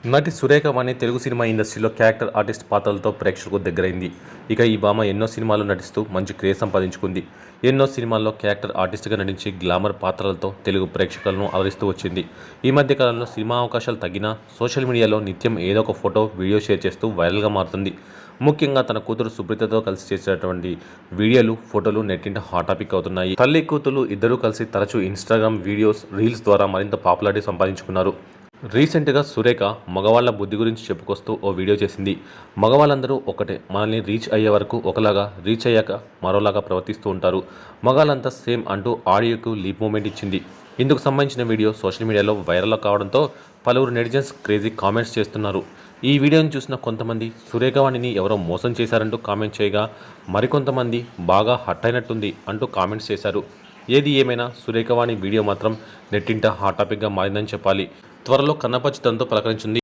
నటి సురేఖ వాణి తెలుగు సినిమా ఇండస్ట్రీలో character artist పాత్రలతో ప్రేక్షకులకు దగ్గరైంది. ఇక ఈ భామ ఎన్నో సినిమాల్లో నటిస్తూ మంచి క్రేజ్ సంపాదించుకుంది. ఎన్నో సినిమాల్లో క్యారెక్టర్ ఆర్టిస్ట్గా నటించి గ్లామర్ పాత్రలతో తెలుగు ప్రేక్షకులను అలరిస్తూ వచ్చింది. ఈ మధ్య కాలంలో సినిమా అవకాశాలు తగ్గినా సోషల్ మీడియాలో నిత్యం ఏదో ఒక ఫోటో, వీడియో షేర్ చేస్తూ వైరల్గా మారుతుంది. ముఖ్యంగా తన కూతురు సుప్రీతతో కలిసి చేసేటువంటి వీడియోలు, ఫోటోలు నెట్టింట హాట్ టాపిక్ అవుతున్నాయి. తల్లి కూతురు ఇద్దరూ కలిసి తరచూ ఇన్స్టాగ్రామ్ వీడియోస్, రీల్స్ ద్వారా మరింత పాపులారిటీ సంపాదించుకున్నారు. రీసెంట్గా సురేఖ మగవాళ్ళ బుద్ధి గురించి చెప్పుకొస్తూ ఓ వీడియో చేసింది. మగవాళ్ళందరూ ఒకటే, మనల్ని రీచ్ అయ్యే వరకు ఒకలాగా, రీచ్ అయ్యాక మరోలాగా ప్రవర్తిస్తూ ఉంటారు. మగాళ్ళంతా సేమ్ అంటూ ఆడియోకు లీప్ మూమెంట్ ఇచ్చింది. ఇందుకు సంబంధించిన వీడియో సోషల్ మీడియాలో వైరల్ కావడంతో పలువురు నెటిజన్స్ క్రేజీ కామెంట్స్ చేస్తున్నారు. ఈ వీడియోని చూసిన కొంతమంది సురేఖ వాణిని ఎవరో మోసం చేశారంటూ కామెంట్ చేయగా, మరికొంతమంది బాగా హట్ అయినట్టుంది అంటూ కామెంట్స్ చేశారు. ఏది ఏమైనా సురేఖ వాణి వీడియో మాత్రం నెట్టింట హాట్ టాపిక్గా మారిందని చెప్పాలి. త్వరలో కన్నప్ప చిత్రంతో పలకరించింది.